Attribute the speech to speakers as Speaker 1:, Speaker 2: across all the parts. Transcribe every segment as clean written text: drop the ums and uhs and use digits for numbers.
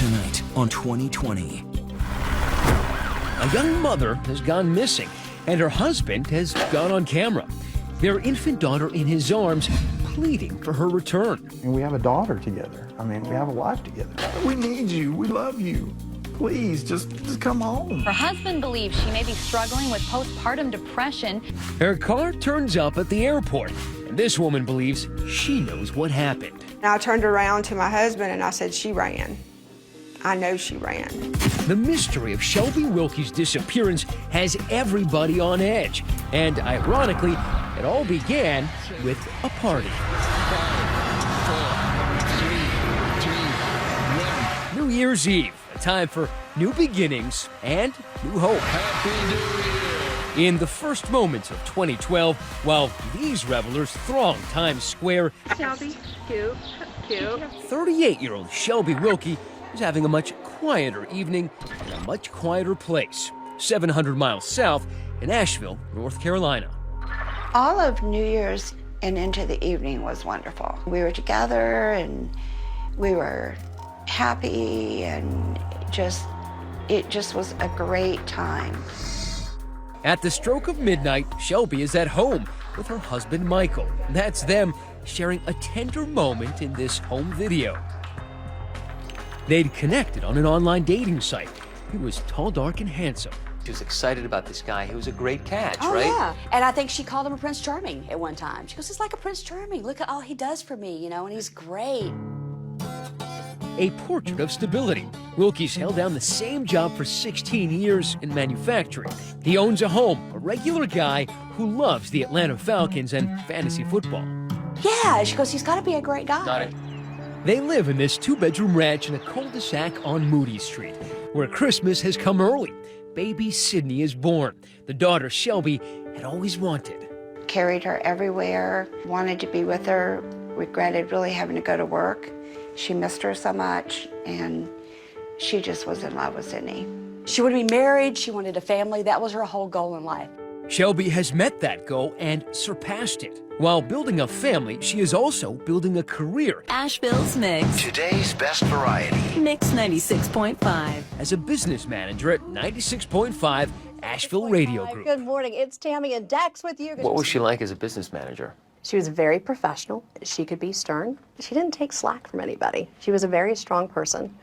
Speaker 1: Tonight on 2020.
Speaker 2: A young mother has gone missing, and her husband has gone on camera. Their infant daughter in his arms, pleading for her return.
Speaker 3: And we have a daughter together. I mean, we have a life together.
Speaker 4: We need you. We love you. Please, just come home.
Speaker 5: Her husband believes she may be struggling with postpartum depression.
Speaker 2: Her car turns up at the airport, and this woman believes she knows what happened.
Speaker 6: I turned around to my husband and I said, she ran. I know she ran.
Speaker 2: The mystery of Shelby Wilkie's disappearance has everybody on edge. And ironically, it all began with a party. 5, 4, 3, 2, 1. New Year's Eve, a time for new beginnings and new hope. Happy New Year! In the first moments of 2012, while these revelers thronged Times Square,
Speaker 6: Shelby, cute, cute.
Speaker 2: 38-year-old Shelby Wilkie was having a much quieter evening in a much quieter place, 700 miles south in Asheville, North Carolina.
Speaker 7: All of New Year's and into the evening was wonderful. We were together and we were happy, and it just was a great time.
Speaker 2: At the stroke of midnight, Shelby is at home with her husband Michael. That's them sharing a tender moment in this home video. They'd connected on an online dating site. He was tall, dark, and handsome.
Speaker 8: She was excited about this guy. He was a great catch,
Speaker 9: oh,
Speaker 8: right?
Speaker 9: Yeah, and I think she called him a Prince Charming at one time. She goes, it's like a Prince Charming. Look at all he does for me, you know, and he's great.
Speaker 2: A portrait of stability. Wilkie's held down the same job for 16 years in manufacturing. He owns a home, a regular guy who loves the Atlanta Falcons and fantasy football.
Speaker 9: Yeah, she goes, he's got to be a great guy.
Speaker 8: Got it.
Speaker 2: They live in this 2-bedroom ranch in a cul-de-sac on Moody Street, where Christmas has come early. Baby Sydney is born, the daughter Shelby had always wanted.
Speaker 7: Carried her everywhere, wanted to be with her, regretted really having to go to work. She missed her so much, and she just was in love with Sydney.
Speaker 9: She wanted to be married, she wanted a family. That was her whole goal in life.
Speaker 2: Shelby has met that goal and surpassed it. While building a family, she is also building a career.
Speaker 10: Asheville's Mix.
Speaker 1: Today's best variety.
Speaker 10: Mix 96.5.
Speaker 2: As a business manager at 96.5 Asheville Radio Group.
Speaker 11: Good morning. It's Tammy and Dax with you.
Speaker 8: What was she like as a business manager?
Speaker 11: She was very professional. She could be stern. She didn't take slack from anybody. She was a very strong person.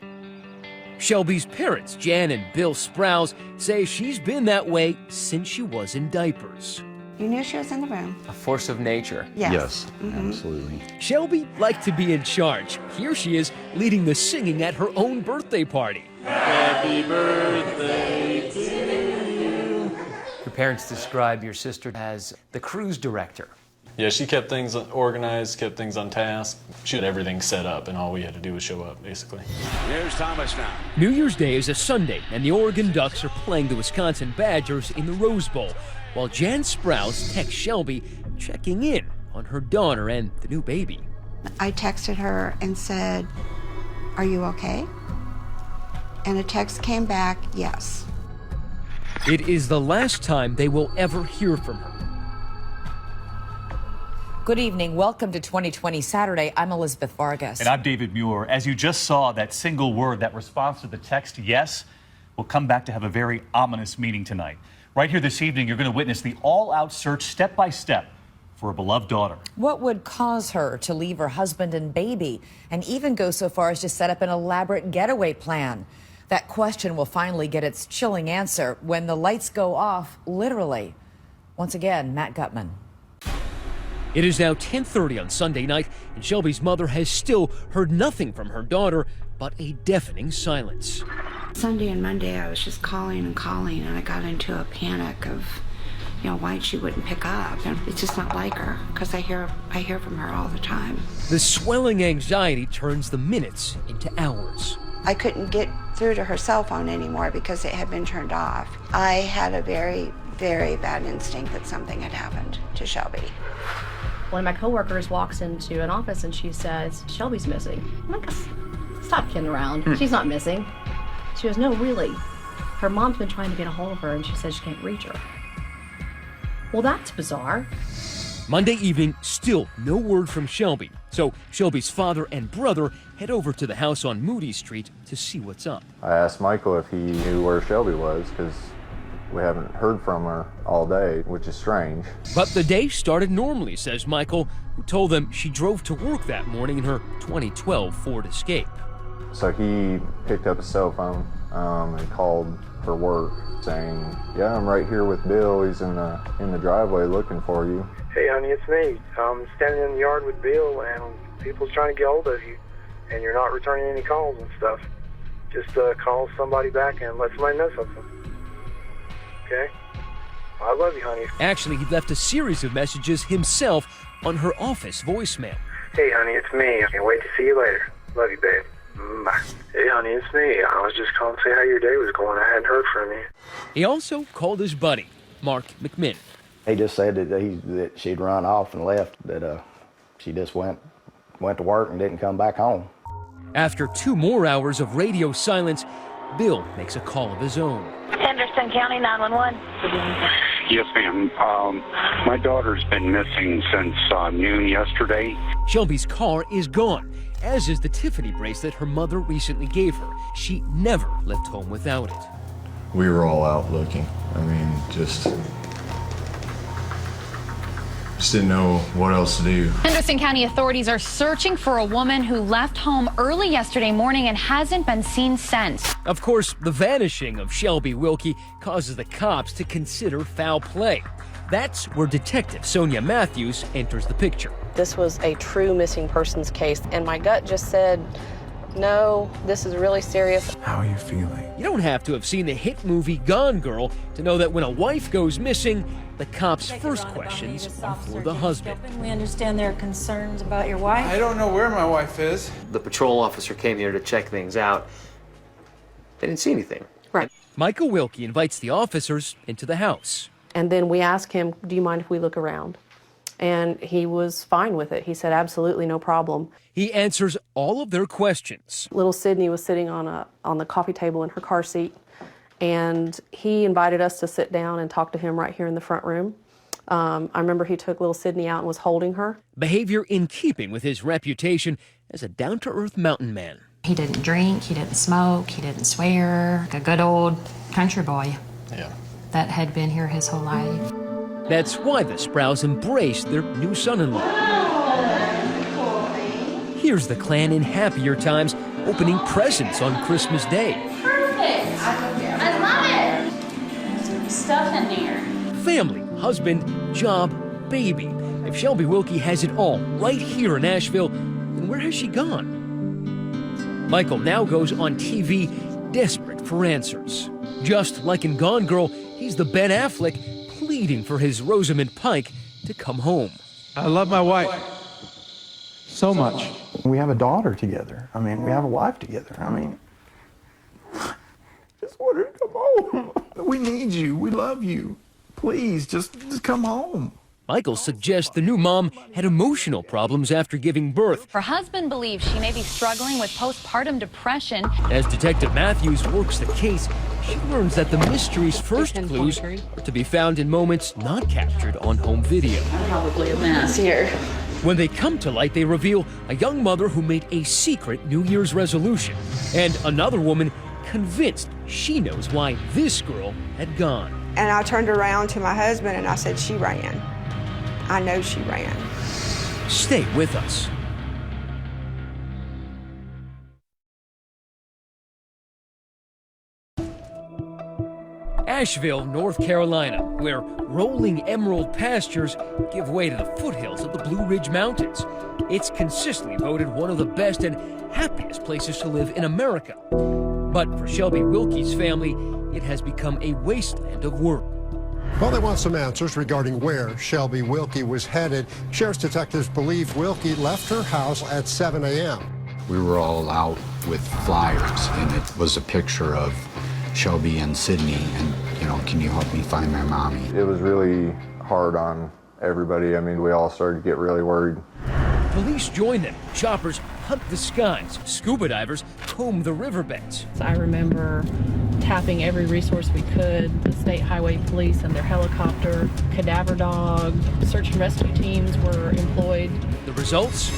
Speaker 2: Shelby's parents, Jan and Bill Sprouse, say she's been that way since she was in diapers.
Speaker 7: You knew she was in the room.
Speaker 8: A force of nature.
Speaker 7: Yes.
Speaker 3: Absolutely.
Speaker 2: Shelby liked to be in charge. Here she is leading the singing at her own birthday party.
Speaker 12: Happy birthday to you.
Speaker 8: Your parents describe your sister as the cruise director.
Speaker 13: Yeah, she kept things organized, kept things on task. She had everything set up, and all we had to do was show up, basically.
Speaker 12: Here's Thomas now.
Speaker 2: New Year's Day is a Sunday, and the Oregon Ducks are playing the Wisconsin Badgers in the Rose Bowl, while Jan Sprouse texts Shelby, checking in on her daughter and the new baby.
Speaker 7: I texted her and said, "Are you okay?" And a text came back, "Yes."
Speaker 2: It is the last time they will ever hear from her.
Speaker 14: Good evening. Welcome to 2020 Saturday. I'm Elizabeth Vargas.
Speaker 15: And I'm David Muir. As you just saw, that single word, that response to the text, yes, will come back to have a very ominous meaning tonight. Right here this evening, you're going to witness the all-out search, step by step, for a beloved daughter.
Speaker 14: What would cause her to leave her husband and baby, and even go so far as to set up an elaborate getaway plan? That question will finally get its chilling answer when the lights go off, literally. Once again, Matt Gutman.
Speaker 2: It is now 10:30 on Sunday night, and Shelby's mother has still heard nothing from her daughter but a deafening silence.
Speaker 7: Sunday and Monday, I was just calling, and I got into a panic of, why she wouldn't pick up. And it's just not like her, because I hear from her all the time.
Speaker 2: The swelling anxiety turns the minutes into hours.
Speaker 7: I couldn't get through to her cell phone anymore because it had been turned off. I had a very, very bad instinct that something had happened to Shelby.
Speaker 11: One of my coworkers walks into an office and she says, "Shelby's missing." I'm like, stop kidding around. She's not missing. She goes, "No, really. Her mom's been trying to get a hold of her and she says she can't reach her." Well, that's bizarre.
Speaker 2: Monday evening, still no word from Shelby. So Shelby's father and brother head over to the house on Moody Street to see what's up.
Speaker 16: I asked Michael if he knew where Shelby was, because we haven't heard from her all day, which is strange.
Speaker 2: But the day started normally, says Michael, who told them she drove to work that morning in her 2012 Ford Escape.
Speaker 16: So he picked up his cell phone and called for work, saying, "Yeah, I'm right here with Bill. He's in the driveway looking for you."
Speaker 17: "Hey, honey, it's me. I'm standing in the yard with Bill, and people's trying to get hold of you, and you're not returning any calls and stuff. Just call somebody back and let somebody know something. Okay? I love you, honey."
Speaker 2: Actually, he left a series of messages himself on her office voicemail.
Speaker 17: "Hey, honey, it's me. I can't wait to see you later. Love you, babe. Bye. Hey, honey, it's me. I was just calling to say how your day was going. I hadn't heard from you."
Speaker 2: He also called his buddy, Mark McMinn.
Speaker 3: He just said that she'd run off and left, that she just went to work and didn't come back home.
Speaker 2: After 2 more hours of radio silence, Bill makes a call of his own.
Speaker 18: Henderson County 911.
Speaker 19: Yes, ma'am. My daughter's been missing since noon yesterday.
Speaker 2: Shelby's car is gone, as is the Tiffany bracelet her mother recently gave her. She never left home without it.
Speaker 20: We were all out looking. I mean, just didn't know what else to do.
Speaker 5: Henderson County authorities are searching for a woman who left home early yesterday morning and hasn't been seen since.
Speaker 2: Of course, the vanishing of Shelby Wilkie causes the cops to consider foul play. That's where Detective Sonia Matthews enters the picture.
Speaker 11: This was a true missing persons case, and my gut just said, no, this is really serious.
Speaker 4: How are you feeling?
Speaker 2: You don't have to have seen the hit movie Gone Girl to know that when a wife goes missing, the cops' first questions are for the husband.
Speaker 10: We understand there are concerns about your wife.
Speaker 21: I don't know where my wife is.
Speaker 8: The patrol officer came here to check things out. They didn't see anything.
Speaker 11: Right.
Speaker 2: Michael Wilkie invites the officers into the house.
Speaker 11: And then we asked him, do you mind if we look around? And he was fine with it. He said, absolutely, no problem.
Speaker 2: He answers all of their questions.
Speaker 11: Little Sydney was sitting on the coffee table in her car seat, and he invited us to sit down and talk to him right here in the front room. I remember he took little Sydney out and was holding her.
Speaker 2: Behavior in keeping with his reputation as a down-to-earth mountain man.
Speaker 22: He didn't drink, he didn't smoke, he didn't swear. Like a good old country boy.
Speaker 13: Yeah.
Speaker 22: That had been here his whole life.
Speaker 2: That's why the Sprouse embraced their new son-in-law. Here's the clan in happier times, opening presents on Christmas Day.
Speaker 9: Perfect. I love it. Some stuff in here.
Speaker 2: Family, husband, job, baby. If Shelby Wilkie has it all right here in Asheville, then where has she gone? Michael now goes on TV, desperate for answers. Just like in Gone Girl, he's the Ben Affleck pleading for his Rosamund Pike to come home.
Speaker 21: I love my wife so much.
Speaker 3: We have a daughter together. I mean, we have a life together. I mean,
Speaker 4: Just want her to come home. We need you. We love you. Please, just come home.
Speaker 2: Michael suggests the new mom had emotional problems after giving birth.
Speaker 5: Her husband believes she may be struggling with postpartum depression.
Speaker 2: As Detective Matthews works the case, she learns that the mystery's first clues are to be found in moments not captured on home video.
Speaker 9: Probably a mess here.
Speaker 2: When they come to light, they reveal a young mother who made a secret New Year's resolution, and another woman convinced she knows why this girl had gone.
Speaker 6: And I turned around to my husband and I said, she ran. I know she ran.
Speaker 2: Stay with us. Asheville, North Carolina, where rolling emerald pastures give way to the foothills of the Blue Ridge Mountains. It's consistently voted one of the best and happiest places to live in America. But for Shelby Wilkie's family, it has become a wasteland of work.
Speaker 23: Well, they want some answers regarding where Shelby Wilkie was headed. Sheriff's detectives believe Wilkie left her house at 7 a.m.
Speaker 24: We were all out with flyers, and it was a picture of Shelby and Sydney, and, you know, can you help me find my mommy?
Speaker 16: It was really hard on everybody. I mean, we all started to get really worried.
Speaker 2: Police join them. Choppers hunt the skies. Scuba divers comb the riverbeds.
Speaker 11: I remember tapping every resource we could. The State Highway Police and their helicopter, cadaver dog, search and rescue teams were employed.
Speaker 2: The results?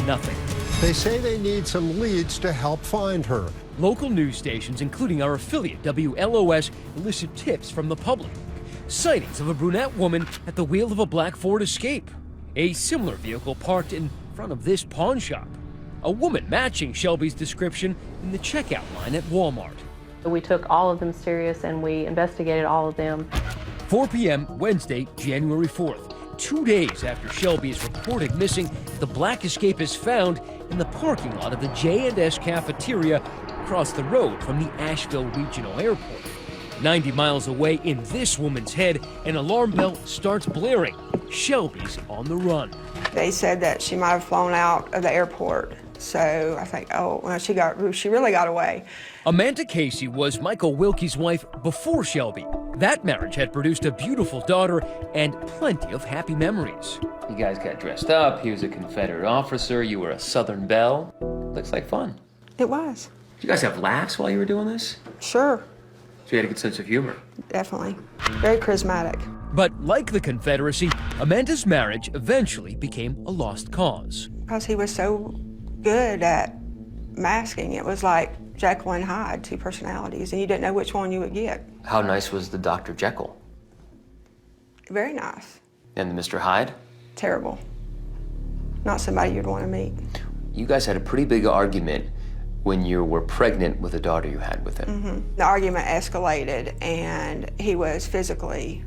Speaker 2: Nothing.
Speaker 23: They say they need some leads to help find her.
Speaker 2: Local news stations, including our affiliate WLOS, elicit tips from the public. Sightings of a brunette woman at the wheel of a black Ford Escape. A similar vehicle parked in front of this pawn shop. A woman matching Shelby's description in the checkout line at Walmart.
Speaker 11: We took all of them serious and we investigated all of them.
Speaker 2: 4 p.m. Wednesday, January 4th. 2 days after Shelby is reported missing, the black Escape is found in the parking lot of the J&S cafeteria across the road from the Asheville Regional Airport. 90 miles away in this woman's head, an alarm bell starts blaring. Shelby's on the run.
Speaker 6: They said that she might have flown out of the airport. So I think, oh, well, she really got away.
Speaker 2: Amanda Casey was Michael Wilkie's wife before Shelby. That marriage had produced a beautiful daughter and plenty of happy memories.
Speaker 8: You guys got dressed up. He was a Confederate officer. You were a Southern belle. Looks like fun.
Speaker 6: It was.
Speaker 8: Did you guys have laughs while you were doing this?
Speaker 6: Sure.
Speaker 8: So you had a good sense of humor.
Speaker 6: Definitely. Very charismatic.
Speaker 2: But like the Confederacy, Amanda's marriage eventually became a lost cause.
Speaker 6: Because he was so good at masking. It was like Jekyll and Hyde, two personalities, and you didn't know which one you would get.
Speaker 8: How nice was the Dr. Jekyll?
Speaker 6: Very nice.
Speaker 8: And the Mr. Hyde?
Speaker 6: Terrible. Not somebody you'd want to meet.
Speaker 8: You guys had a pretty big argument when you were pregnant with a daughter you had with him.
Speaker 6: Mm-hmm. The argument escalated, and he was physically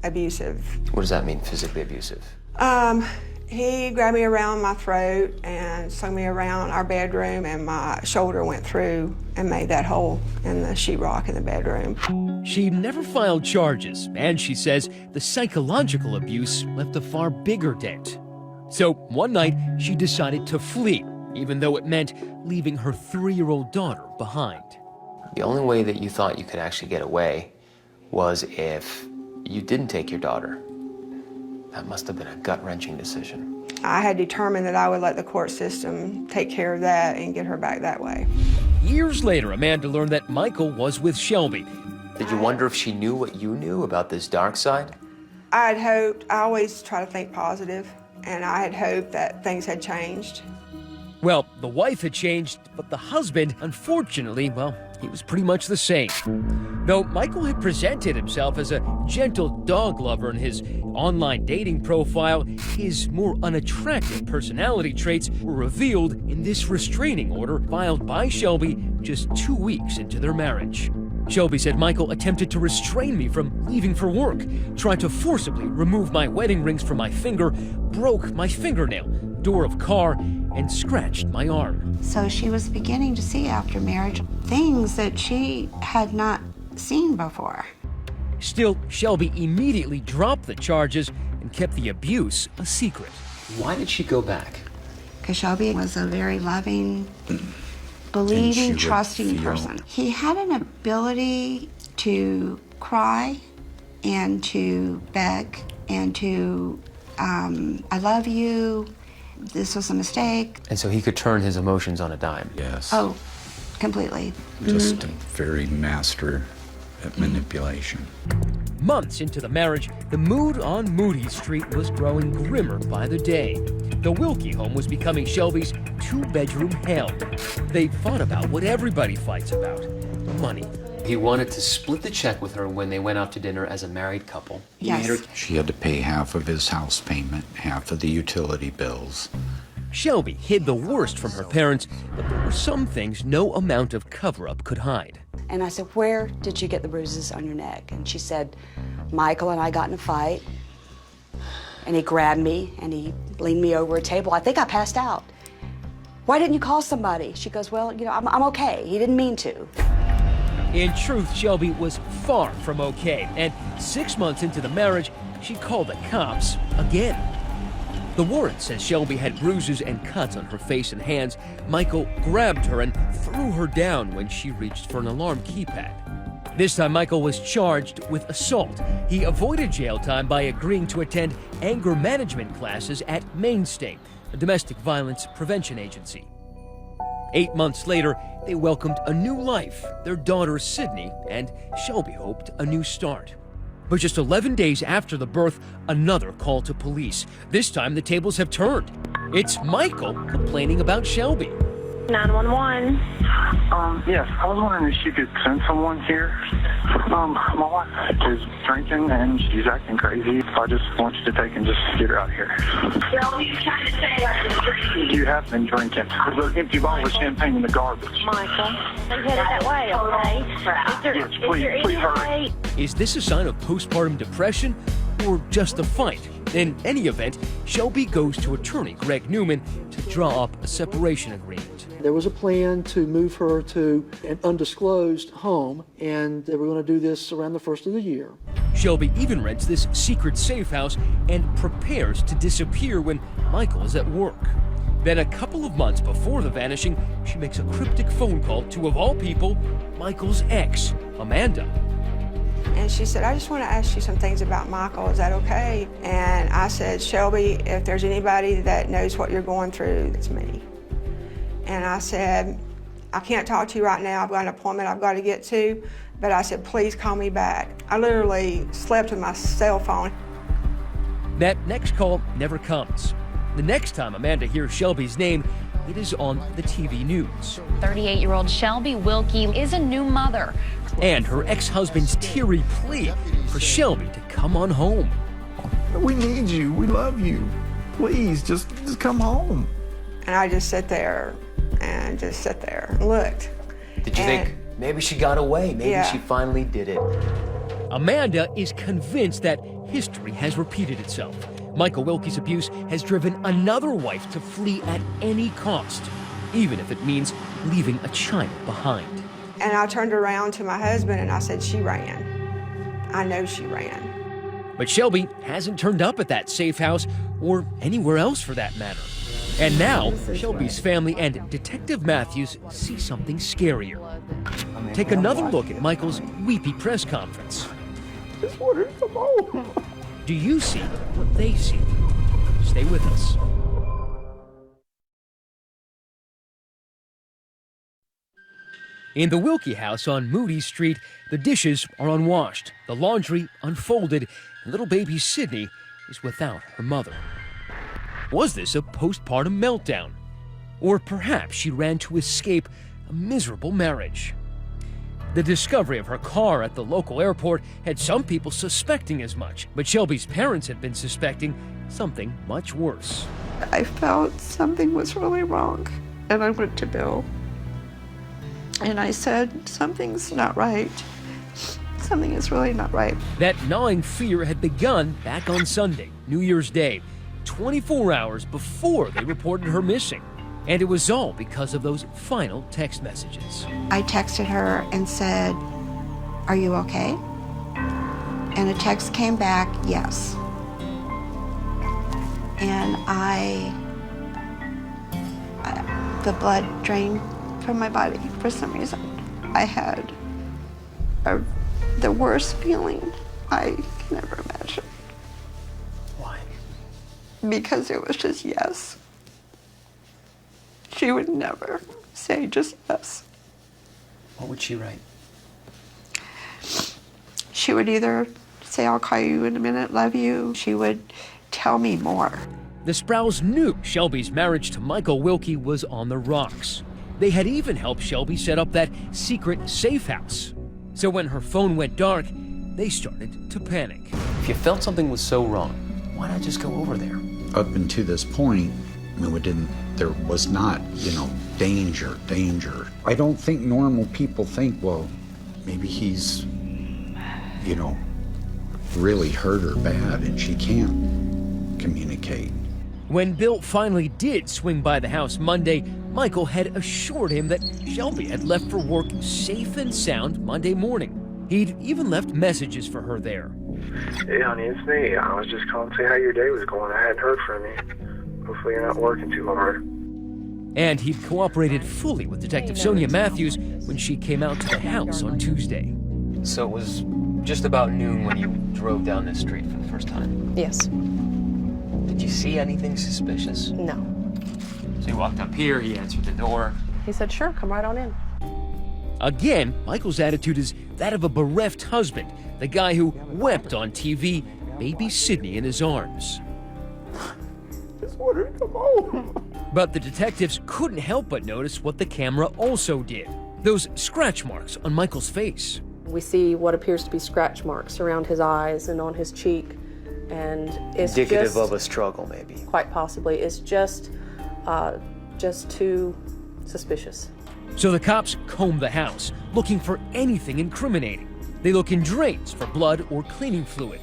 Speaker 6: abusive.
Speaker 8: What does that mean, physically abusive?
Speaker 6: He grabbed me around my throat and slung me around our bedroom, and my shoulder went through and made that hole in the sheetrock in the bedroom.
Speaker 2: She never filed charges, and she says the psychological abuse left a far bigger dent. So one night, she decided to flee, even though it meant leaving her 3-year-old daughter behind.
Speaker 8: The only way that you thought you could actually get away was if you didn't take your daughter. That must have been a gut-wrenching decision.
Speaker 6: I had determined that I would let the court system take care of that and get her back that way.
Speaker 2: Years later, Amanda learned that Michael was with Shelby.
Speaker 8: Did you wonder if she knew what you knew about this dark side?
Speaker 6: I had hoped, I always try to think positive, and I had hoped that things had changed.
Speaker 2: Well, the wife had changed, but the husband, unfortunately, well, he was pretty much the same. Though Michael had presented himself as a gentle dog lover in his online dating profile, his more unattractive personality traits were revealed in this restraining order filed by Shelby just 2 weeks into their marriage. Shelby said Michael attempted to restrain me from leaving for work, tried to forcibly remove my wedding rings from my finger, broke my fingernail, door of car, and scratched my arm.
Speaker 7: So she was beginning to see after marriage things that she had not seen before.
Speaker 2: Still, Shelby immediately dropped the charges and kept the abuse a secret.
Speaker 8: Why did she go back?
Speaker 7: Because Shelby was a very loving, believing, trusting person. He had an ability to cry and to beg and to, I love you, this was a mistake.
Speaker 8: And so he could turn his emotions on a dime.
Speaker 24: Yes.
Speaker 7: Oh, completely.
Speaker 24: Just a very master at manipulation.
Speaker 2: Months into the marriage, the mood on Moody Street was growing grimmer by the day. The Wilkie home was becoming Shelby's 2-bedroom hell. They fought about what everybody fights about, money.
Speaker 8: He wanted to split the check with her when they went out to dinner as a married couple.
Speaker 7: Yes.
Speaker 24: She had to pay half of his house payment, half of the utility bills.
Speaker 2: Shelby hid the worst from her parents, but there were some things no amount of cover-up could hide.
Speaker 9: And I said, where did you get the bruises on your neck? And she said, Michael and I got in a fight, and he grabbed me, and he leaned me over a table. I think I passed out. Why didn't you call somebody? She goes, well, you know, I'm okay. He didn't mean to.
Speaker 2: In truth, Shelby was far from okay, and 6 months into the marriage, she called the cops again. The warrant says Shelby had bruises and cuts on her face and hands. Michael grabbed her and threw her down when she reached for an alarm keypad. This time, Michael was charged with assault. He avoided jail time by agreeing to attend anger management classes at Mainstay, a domestic violence prevention agency. 8 months later, they welcomed a new life, their daughter Sydney, and Shelby hoped a new start. But just 11 days after the birth, another call to police. This time the tables have turned. It's Michael complaining about Shelby.
Speaker 18: 911.
Speaker 19: Yes, I was wondering if you could send someone here. My wife is drinking and she's acting crazy. I just want you to take and just get her out here.
Speaker 18: Shelby, you trying to say I've been drinking?
Speaker 19: You have been drinking. There's an empty bottle of champagne in the garbage.
Speaker 18: Michael, I'm headed that way, okay?
Speaker 19: Yes, please hurry.
Speaker 2: Is this a sign of postpartum depression or just a fight? In any event, Shelby goes to attorney Greg Newman to draw up a separation agreement.
Speaker 1: There was a plan to move her to an undisclosed home, and they were going to do this around the first of the year.
Speaker 2: Shelby even rents this secret safe house and prepares to disappear when Michael is at work. Then a couple of months before the vanishing, she makes a cryptic phone call to, of all people, Michael's ex, Amanda.
Speaker 6: And she said, I just want to ask you some things about Michael. Is that okay? And I said, Shelby, if there's anybody that knows what you're going through, it's me. And I said, I can't talk to you right now. I've got an appointment I've got to get to. But I said, please call me back. I literally slept with my cell phone.
Speaker 2: That next call never comes. The next time Amanda hears Shelby's name, it is on the TV news.
Speaker 5: 38-year-old Shelby Wilkie is a new mother.
Speaker 2: And her ex-husband's teary plea for Shelby to come on home.
Speaker 4: We need you. We love you. Please, just come home.
Speaker 6: And I just sat there and looked.
Speaker 8: Did you think maybe she got away? Maybe she finally did it.
Speaker 2: Amanda is convinced that history has repeated itself. Michael Wilkie's abuse has driven another wife to flee at any cost, even if it means leaving a child behind.
Speaker 6: And I turned around to my husband and I said, she ran. I know she ran.
Speaker 2: But Shelby hasn't turned up at that safe house or anywhere else for that matter. And now, Shelby's family and Detective Matthews see something scarier. Take another look at Michael's weepy press conference.
Speaker 4: Just wanted to come home.
Speaker 2: Do you see what they see? Stay with us. In the Wilkie house on Moody Street, the dishes are unwashed, the laundry unfolded, and little baby Sydney is without her mother. Was this a postpartum meltdown? Or perhaps she ran to escape a miserable marriage? The discovery of her car at the local airport had some people suspecting as much, but Shelby's parents had been suspecting something much worse.
Speaker 7: I felt something was really wrong, and I went to Bill. And I said, something's not right. Something is really not right.
Speaker 2: That gnawing fear had begun back on Sunday, New Year's Day, 24 hours before they reported her missing. And it was all because of those final text messages.
Speaker 7: I texted her and said, are you okay? And a text came back, yes. And the blood drained from my body for some reason. I had the worst feeling I can ever imagine.
Speaker 8: Why?
Speaker 7: Because it was just yes. She would never say just yes.
Speaker 8: What would she write?
Speaker 7: She would either say, I'll call you in a minute, love you. She would tell me more.
Speaker 2: The Sprouse knew Shelby's marriage to Michael Wilkie was on the rocks. They had even helped Shelby set up that secret safe house. So when her phone went dark, they started to panic.
Speaker 8: If you felt something was so wrong, why not just go over there?
Speaker 24: Up until this point, there was not, danger. I don't think normal people think, well, maybe he's, really hurt her bad and she can't communicate.
Speaker 2: When Bill finally did swing by the house Monday, Michael had assured him that Shelby had left for work safe and sound Monday morning. He'd even left messages for her there.
Speaker 17: Hey, honey, it's me. I was just calling to see how your day was going. I hadn't heard from you. Hopefully you're not working too hard.
Speaker 2: And he'd cooperated fully with Detective Sonia Matthews when she came out to the house on Tuesday.
Speaker 8: So it was just about noon when you drove down this street for the first time?
Speaker 11: Yes.
Speaker 8: Did you see anything suspicious?
Speaker 11: No.
Speaker 8: So you walked up here, he answered the door.
Speaker 11: He said, sure, come right on in.
Speaker 2: Again, Michael's attitude is that of a bereft husband, the guy who wept on TV, baby Sydney in his arms.
Speaker 4: Just want her to come home.
Speaker 2: But the detectives couldn't help but notice what the camera also did. Those scratch marks on Michael's face.
Speaker 11: We see what appears to be scratch marks around his eyes and on his cheek. And it's
Speaker 8: indicative of a struggle, maybe.
Speaker 11: Quite possibly. It's just too suspicious.
Speaker 2: So the cops comb the house, looking for anything incriminating. They look in drains for blood or cleaning fluid,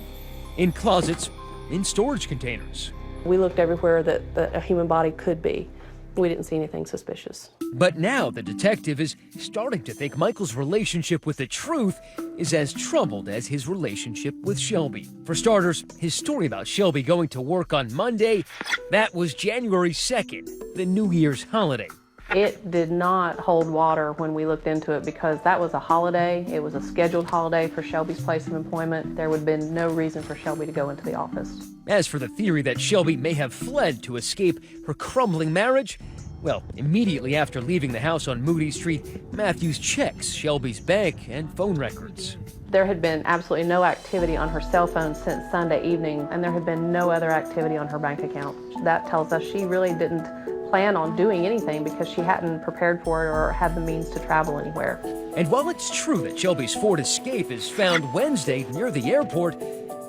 Speaker 2: in closets, in storage containers.
Speaker 11: We looked everywhere that a human body could be. We didn't see anything suspicious.
Speaker 2: But now the detective is starting to think Michael's relationship with the truth is as troubled as his relationship with Shelby. For starters, his story about Shelby going to work on Monday, that was January 2nd, the New Year's holiday.
Speaker 11: It did not hold water when we looked into it because that was a holiday. It was a scheduled holiday for Shelby's place of employment. There would have been no reason for Shelby to go into the office.
Speaker 2: As for the theory that Shelby may have fled to escape her crumbling marriage, well, immediately after leaving the house on Moody Street, Matthews checks Shelby's bank and phone records.
Speaker 11: There had been absolutely no activity on her cell phone since Sunday evening, and there had been no other activity on her bank account. That tells us she really didn't plan on doing anything because she hadn't prepared for it or had the means to travel anywhere.
Speaker 2: And while it's true that Shelby's Ford Escape is found Wednesday near the airport,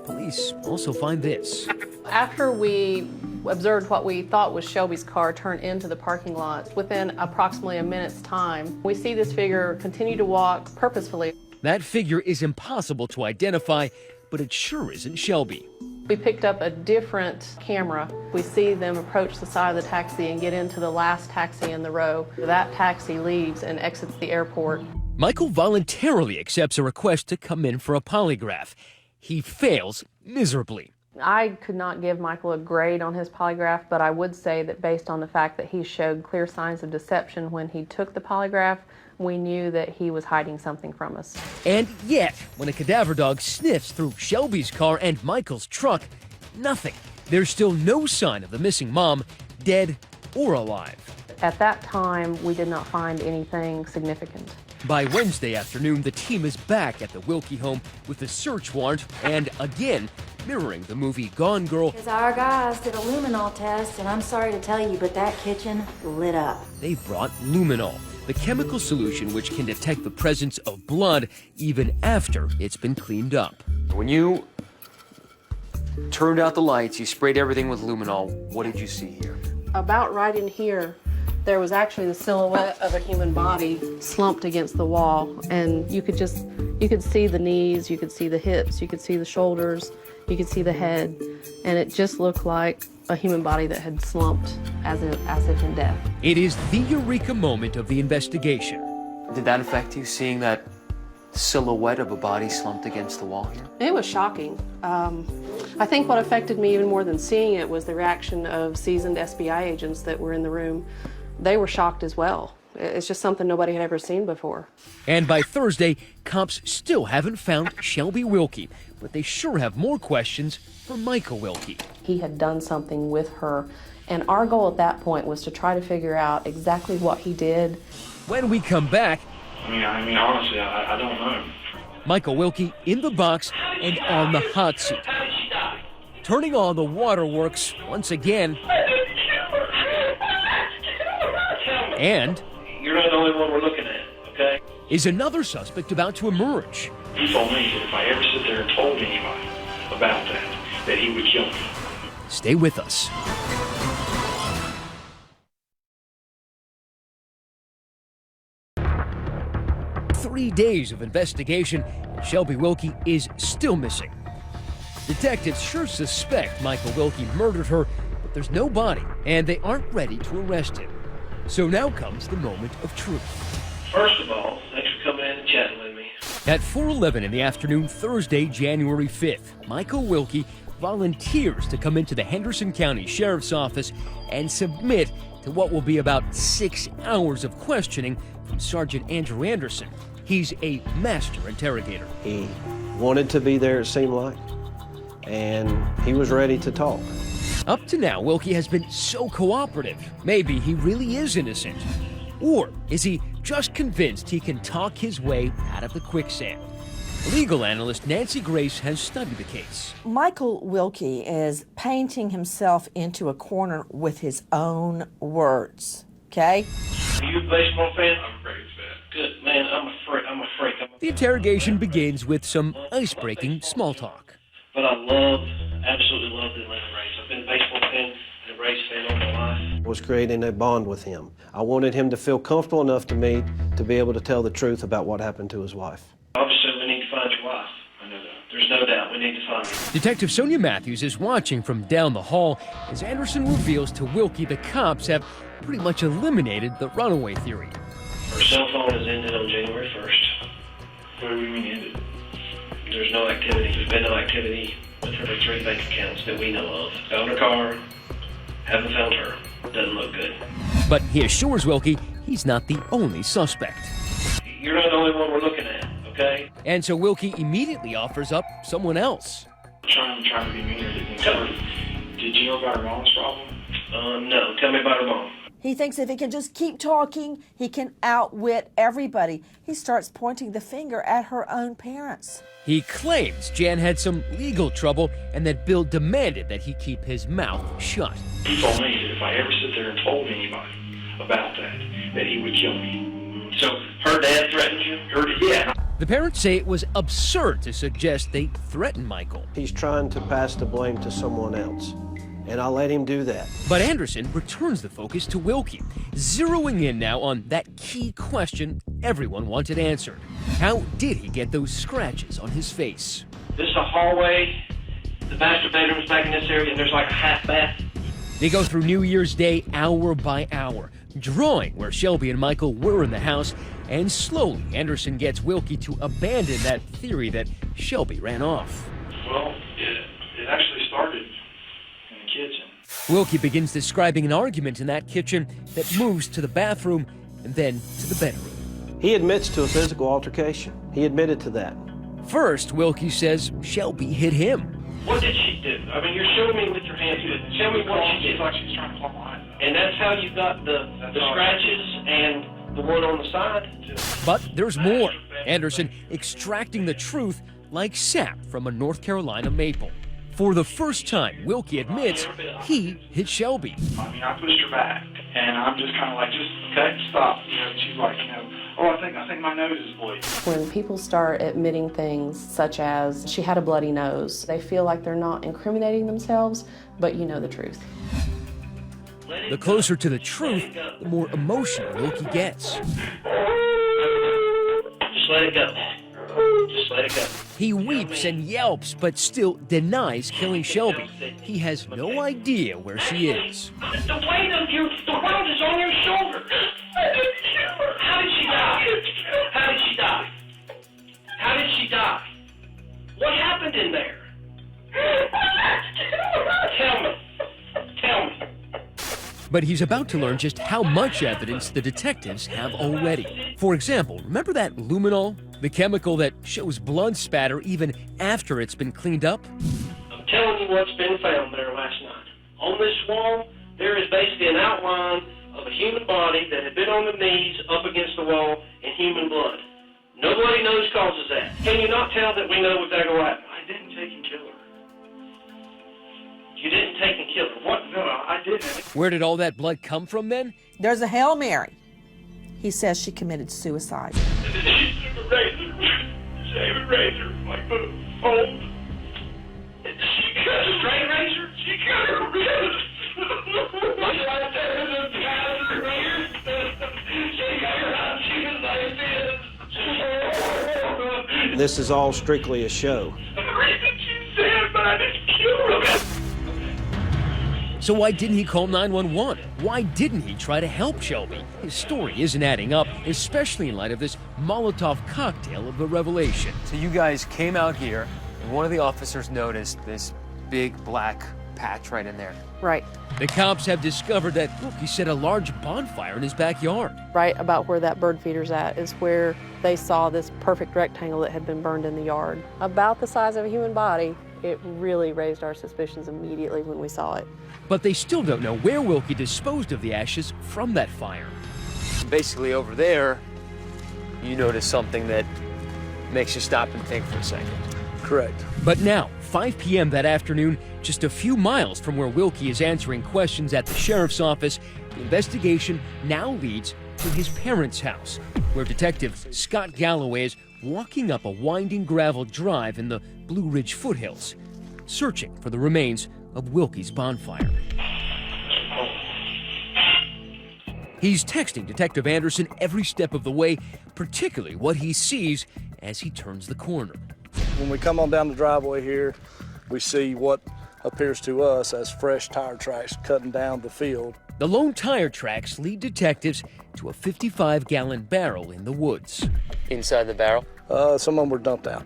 Speaker 2: police also find this.
Speaker 11: After we observed what we thought was Shelby's car turn into the parking lot, within approximately a minute's time, we see this figure continue to walk purposefully.
Speaker 2: That figure is impossible to identify, but it sure isn't Shelby.
Speaker 11: We picked up a different camera. We see them approach the side of the taxi and get into the last taxi in the row. That taxi leaves and exits the airport.
Speaker 2: Michael voluntarily accepts a request to come in for a polygraph. He fails miserably.
Speaker 11: I could not give Michael a grade on his polygraph, but I would say that based on the fact that he showed clear signs of deception when he took the polygraph, we knew that he was hiding something from us.
Speaker 2: And yet, when a cadaver dog sniffs through Shelby's car and Michael's truck, nothing. There's still no sign of the missing mom, dead or alive.
Speaker 11: At that time, we did not find anything significant.
Speaker 2: By Wednesday afternoon, the team is back at the Wilkie home with a search warrant and, again, mirroring the movie Gone Girl.
Speaker 10: Because our guys did a luminol test, and I'm sorry to tell you, but that kitchen lit up.
Speaker 2: They brought luminol, the chemical solution which can detect the presence of blood even after it's been cleaned up.
Speaker 8: When you turned out the lights, you sprayed everything with luminol, what did you see here?
Speaker 11: About right in here, there was actually the silhouette of a human body slumped against the wall, and you could see the knees, you could see the hips, you could see the shoulders, you could see the head, and it just looked like a human body that had slumped as if in death.
Speaker 2: It is the eureka moment of the investigation.
Speaker 8: Did that affect you, seeing that silhouette of a body slumped against the wall here?
Speaker 11: It was shocking. I think what affected me even more than seeing it was the reaction of seasoned SBI agents that were in the room. They were shocked as well. It's just something nobody had ever seen before.
Speaker 2: And by Thursday, cops still haven't found Shelby Wilkie, but they sure have more questions for Michael Wilkie.
Speaker 11: He had done something with her, and our goal at that point was to try to figure out exactly what he did.
Speaker 2: When we come back,
Speaker 12: I mean, honestly, I don't know.
Speaker 2: Michael Wilkie in the box and on the hot seat, turning on the waterworks once again. And
Speaker 12: you're not the only one we're looking at, okay?
Speaker 2: Is another suspect about to emerge?
Speaker 12: He told me that if I ever sit there and told anybody about that he would kill me.
Speaker 2: Stay with us. Three days of investigation, Shelby Wilkie is still missing. Detectives sure suspect Michael Wilkie murdered her, but there's no body, and they aren't ready to arrest him. So now comes the moment of truth.
Speaker 12: First of all, thanks for coming in and chatting with me.
Speaker 2: At 4:11 in the afternoon, Thursday, January 5th, Michael Wilkie volunteers to come into the Henderson County Sheriff's Office and submit to what will be about 6 hours of questioning from Sergeant Andrew Anderson. He's a master interrogator.
Speaker 14: He wanted to be there, it seemed like, and he was ready to talk.
Speaker 2: Up to now, Wilkie has been so cooperative. Maybe he really is innocent. Or is he just convinced he can talk his way out of the quicksand. Legal analyst Nancy Grace has studied the case.
Speaker 13: Michael Wilkie is painting himself into a corner with his own words, okay?
Speaker 12: Are you a baseball fan? I'm a Braves fan. Good, man, I'm a freak.
Speaker 2: The interrogation begins with some ice-breaking small talk.
Speaker 12: But I absolutely love the Atlanta Braves. I've been a baseball fan and a Braves fan all my life.
Speaker 14: I was creating a bond with him. I wanted him to feel comfortable enough to me to be able to tell the truth about what happened to his wife.
Speaker 12: Obviously, we need to find your wife. I know that. There's no doubt we need to find her.
Speaker 2: Detective Sonia Matthews is watching from down the hall as Anderson reveals to Wilkie the cops have pretty much eliminated the runaway theory.
Speaker 12: Her cell phone is ended on January 1st. What do we mean ended? There's no activity. There's been no activity with her 3 bank accounts that we know of. Found her car. Haven't found her. Doesn't look good.
Speaker 2: But he assures Wilkie he's not the only suspect.
Speaker 12: You're not the only one we're looking at, okay?
Speaker 2: And so Wilkie immediately offers up someone else.
Speaker 12: Trying to be mean or anything. Did you know about her mom's problem? No. Tell me about her mom.
Speaker 13: He thinks if he can just keep talking, he can outwit everybody. He starts pointing the finger at her own parents.
Speaker 2: He claims Jan had some legal trouble and that Bill demanded that he keep his mouth shut.
Speaker 12: He told me that if I ever sit there and told anybody about that he would kill me. So her dad threatened you? Yeah.
Speaker 2: The parents say it was absurd to suggest they threatened Michael.
Speaker 14: He's trying to pass the blame to someone else, and I'll let him do that.
Speaker 2: But Anderson returns the focus to Wilkie, zeroing in now on that key question everyone wanted answered. How did he get those scratches on his face?
Speaker 12: This is a hallway. The master bedroom's back in this area, and there's like a half bath.
Speaker 2: They go through New Year's Day hour by hour, drawing where Shelby and Michael were in the house, and slowly Anderson gets Wilkie to abandon that theory that Shelby ran off.
Speaker 12: Well, it actually started in the kitchen.
Speaker 2: Wilkie begins describing an argument in that kitchen that moves to the bathroom and then to the bedroom.
Speaker 14: He admits to a physical altercation. He admitted to that.
Speaker 2: First, Wilkie says Shelby hit him.
Speaker 12: What did she do? I mean, you're showing me with your hands. Show me what she did. Like she's trying to claw my eye. And that's how you got the scratches and the one on the side?
Speaker 2: But there's more. Anderson extracting the truth like sap from a North Carolina maple. For the first time, Wilkie admits he hit Shelby.
Speaker 12: I mean, I pushed her back, and I'm just kind of like, okay, stop. She's like, oh, I think my nose is bleeding.
Speaker 11: When people start admitting things such as she had a bloody nose, they feel like they're not incriminating themselves, but you know the truth.
Speaker 2: The closer to the truth, the more emotional Wilkie gets.
Speaker 12: Just let it go. Just let it go.
Speaker 2: He weeps and yelps, but still denies killing Shelby. He has no idea where she is.
Speaker 12: The weight of the world is on your shoulder. How did she die? How did she die? How did she die? What happened in there? Tell me. Tell me.
Speaker 2: But he's about to learn just how much evidence the detectives have already. For example, remember that luminol? The chemical that shows blood spatter even after it's been cleaned up?
Speaker 12: I'm telling you what's been found there last night. On this wall, there is basically an outline of a human body that had been on the knees up against the wall in human blood. Nobody knows causes that. Can you not tell that we know exactly what happened? I didn't take and kill her. You didn't take and kill her. What? No, I didn't.
Speaker 2: Where did all that blood come from then?
Speaker 13: There's a Hail Mary. He says she committed suicide.
Speaker 12: She took a razor, shaving razor, like the old. She cut a straight razor. She cut her wrist. Right there in the past of her ears. She got her out. She was like this.
Speaker 14: This is all strictly a show.
Speaker 12: The reason she said, but I didn't kill her.
Speaker 2: So why didn't he call 911? Why didn't he try to help Shelby? His story isn't adding up, especially in light of this Molotov cocktail of the revelation.
Speaker 8: So you guys came out here, and one of the officers noticed this big black patch right in there.
Speaker 11: Right.
Speaker 2: The cops have discovered that Wilkie set a large bonfire in his backyard.
Speaker 11: Right about where that bird feeder's at is where they saw this perfect rectangle that had been burned in the yard. About the size of a human body. It really raised our suspicions immediately when we saw it.
Speaker 2: But they still don't know where Wilkie disposed of the ashes from that fire.
Speaker 8: Basically over there you notice something that makes you stop and think for a second.
Speaker 15: Correct.
Speaker 2: But now, 5 p.m. that afternoon, just a few miles from where Wilkie is answering questions at the sheriff's office, the investigation now leads to his parents' house, where Detective Scott Galloway is walking up a winding gravel drive in the Blue Ridge foothills, searching for the remains of Wilkie's bonfire. He's texting Detective Anderson every step of the way, particularly what he sees as he turns the corner.
Speaker 15: When we come on down the driveway here, we see what appears to us as fresh tire tracks cutting down the field.
Speaker 2: The lone tire tracks lead detectives to a 55-gallon barrel in the woods.
Speaker 8: Inside the barrel?
Speaker 15: Some of them were dumped out.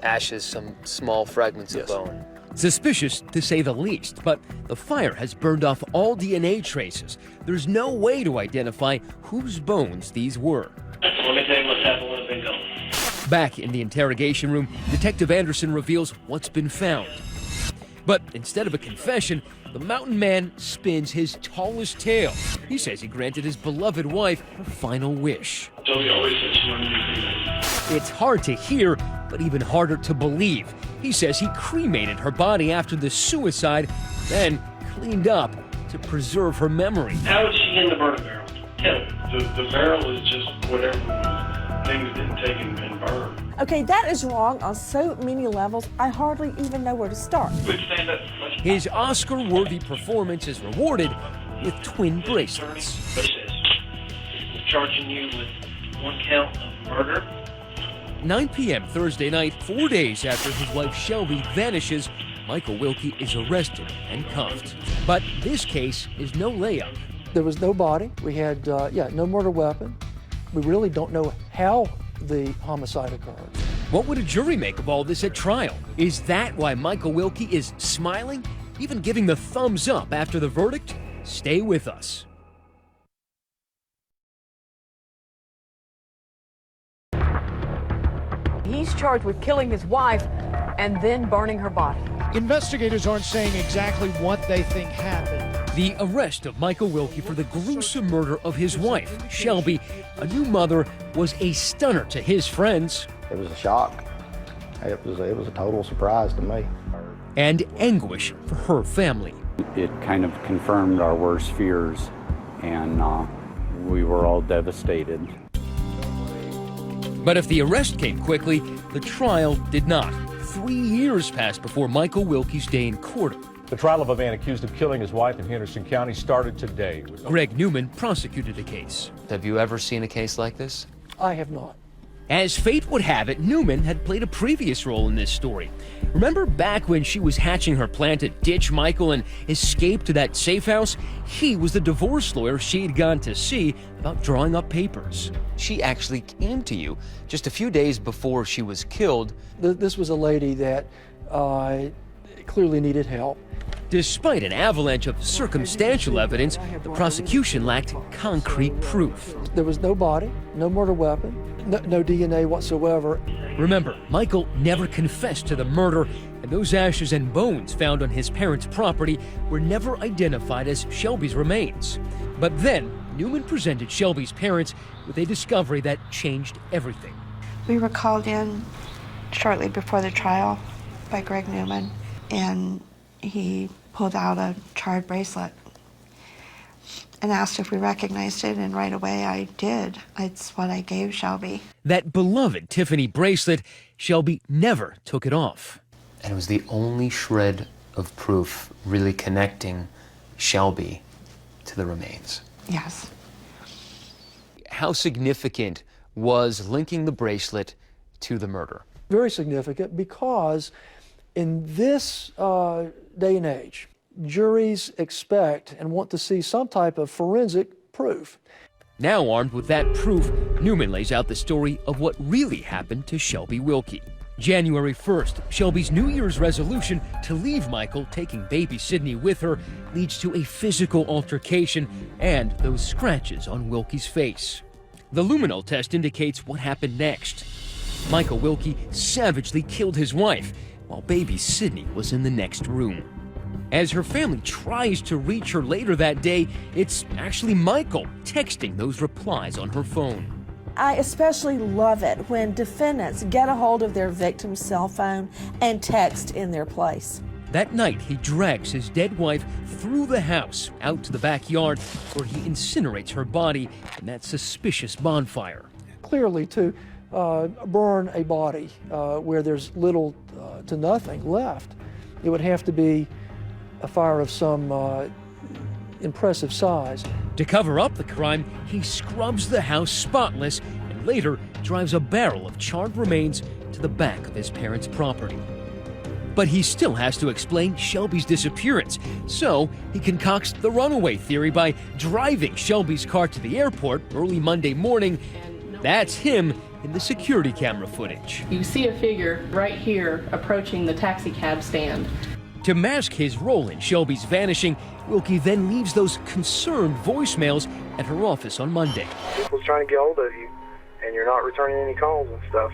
Speaker 8: Ashes, some small fragments of bone.
Speaker 2: Suspicious, to say the least, but the fire has burned off all DNA traces. There's no way to identify whose bones these were.
Speaker 12: Let me tell you what's happened with bingo.
Speaker 2: Back in the interrogation room, Detective Anderson reveals what's been found. But instead of a confession, the mountain man spins his tallest tale. He says he granted his beloved wife her final wish.
Speaker 12: Joey always said she wanted to be cremated.
Speaker 2: It's hard to hear, but even harder to believe. He says he cremated her body after the suicide, then cleaned up to preserve her memory.
Speaker 12: How is she in the burning barrel? Tell me.
Speaker 20: The barrel is just whatever things didn't take and burn.
Speaker 13: Okay, that is wrong on so many levels, I hardly even know where to start.
Speaker 12: Stand up.
Speaker 2: His Oscar-worthy performance is rewarded with twin bracelets.
Speaker 12: What it says? We're charging you with 1 count of murder.
Speaker 2: 9 p.m. Thursday night, 4 days after his wife Shelby vanishes, Michael Wilkie is arrested and cuffed. But this case is no layup.
Speaker 1: There was no body. We had, no murder weapon. We really don't know how the homicide occurred.
Speaker 2: What would a jury make of all this at trial? Is that why Michael Wilkie is smiling, even giving the thumbs up after the verdict? Stay with us.
Speaker 21: He's charged with killing his wife and then burning her body.
Speaker 22: Investigators aren't saying exactly what they think happened.
Speaker 2: The arrest of Michael Wilkie for the gruesome murder of his wife, Shelby, a new mother, was a stunner to his friends.
Speaker 3: It was a shock. It was a total surprise to me.
Speaker 2: And anguish for her family.
Speaker 25: It kind of confirmed our worst fears, and we were all devastated.
Speaker 2: But if the arrest came quickly, the trial did not. 3 years passed before Michael Wilkie's day in court.
Speaker 26: The trial of a man accused of killing his wife in Henderson County started today.
Speaker 2: Greg Newman prosecuted the case.
Speaker 8: Have you ever seen a case like this?
Speaker 1: I have not.
Speaker 2: As fate would have it, Newman had played a previous role in this story. Remember back when she was hatching her plan to ditch Michael and escape to that safe house? He was the divorce lawyer she'd gone to see about drawing up papers.
Speaker 8: She actually came to you just a few days before she was killed.
Speaker 1: This was a lady that clearly needed help.
Speaker 2: Despite an avalanche of circumstantial evidence, the prosecution lacked concrete proof.
Speaker 1: There was no body, no murder weapon, no DNA whatsoever.
Speaker 2: Remember, Michael never confessed to the murder, and those ashes and bones found on his parents' property were never identified as Shelby's remains. But then, Newman presented Shelby's parents with a discovery that changed everything.
Speaker 7: We were called in shortly before the trial by Greg Newman, and he pulled out a charred bracelet and asked if we recognized it, and right away I did. It's what I gave Shelby.
Speaker 2: That beloved Tiffany bracelet, Shelby never took it off.
Speaker 8: And it was the only shred of proof really connecting Shelby to the remains.
Speaker 7: Yes.
Speaker 8: How significant was linking the bracelet to the murder?
Speaker 1: Very significant, because in this day and age, juries expect and want to see some type of forensic proof.
Speaker 2: Now armed with that proof, Newman lays out the story of what really happened to Shelby Wilkie. January 1st, Shelby's New Year's resolution to leave Michael, taking baby Sydney with her, leads to a physical altercation and those scratches on Wilkie's face. The luminol test indicates what happened next. Michael Wilkie savagely killed his wife, while baby Sydney was in the next room. As her family tries to reach her later that day, it's actually Michael texting those replies on her phone.
Speaker 13: I especially love it when defendants get a hold of their victim's cell phone and text in their place.
Speaker 2: That night, he drags his dead wife through the house, out to the backyard, where he incinerates her body in that suspicious bonfire.
Speaker 1: Clearly, to burn a body where there's little to nothing left, it would have to be a fire of some impressive size.
Speaker 2: To cover up the crime, he scrubs the house spotless and later drives a barrel of charred remains to the back of his parents' property. But he still has to explain Shelby's disappearance, so he concocts the runaway theory by driving Shelby's car to the airport early Monday morning. That's him in the security camera footage.
Speaker 5: You see a figure right here approaching the taxi cab stand.
Speaker 2: To mask his role in Shelby's vanishing, Wilkie then leaves those concerned voicemails at her office on Monday.
Speaker 17: People's trying to get hold of you, and you're not returning any calls and stuff.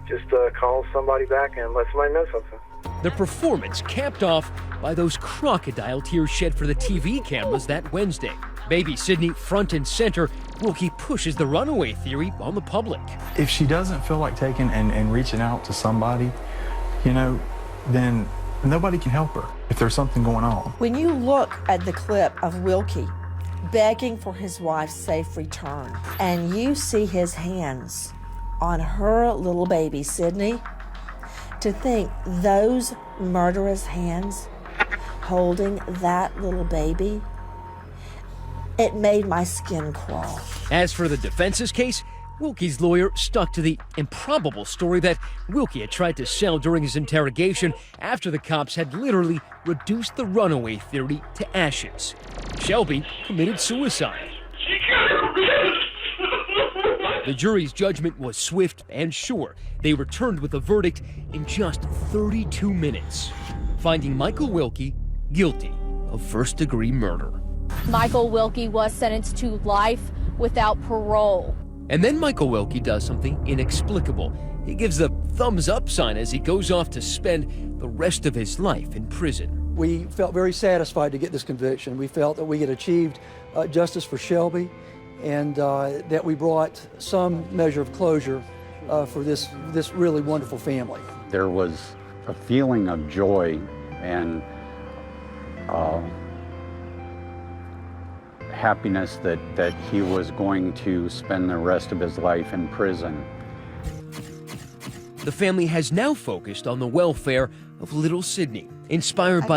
Speaker 17: Just call somebody back and let somebody know something.
Speaker 2: The performance capped off by those crocodile tears shed for the TV cameras that Wednesday. Baby Sydney front and center, Wilkie pushes the runaway theory on the public.
Speaker 4: If she doesn't feel like taking and reaching out to somebody, you know, then nobody can help her if there's something going on.
Speaker 13: When you look at the clip of Wilkie begging for his wife's safe return, and you see his hands on her little baby, Sydney, to think those murderous hands holding that little baby, it made my skin crawl.
Speaker 2: As for the defense's case, Wilkie's lawyer stuck to the improbable story that Wilkie had tried to sell during his interrogation after the cops had literally reduced the runaway theory to ashes. Shelby committed suicide. The jury's judgment was swift and sure. They returned with a verdict in just 32 minutes, finding Michael Wilkie guilty of first-degree murder.
Speaker 9: Michael Wilkie was sentenced to life without parole.
Speaker 2: And then Michael Wilkie does something inexplicable. He gives the thumbs-up sign as he goes off to spend the rest of his life in prison.
Speaker 1: We felt very satisfied to get this conviction. We felt that we had achieved justice for Shelby, and that we brought some measure of closure for this really wonderful family.
Speaker 25: There was a feeling of joy and happiness that he was going to spend the rest of his life in prison.
Speaker 2: The family has now focused on the welfare of little Sydney, inspired by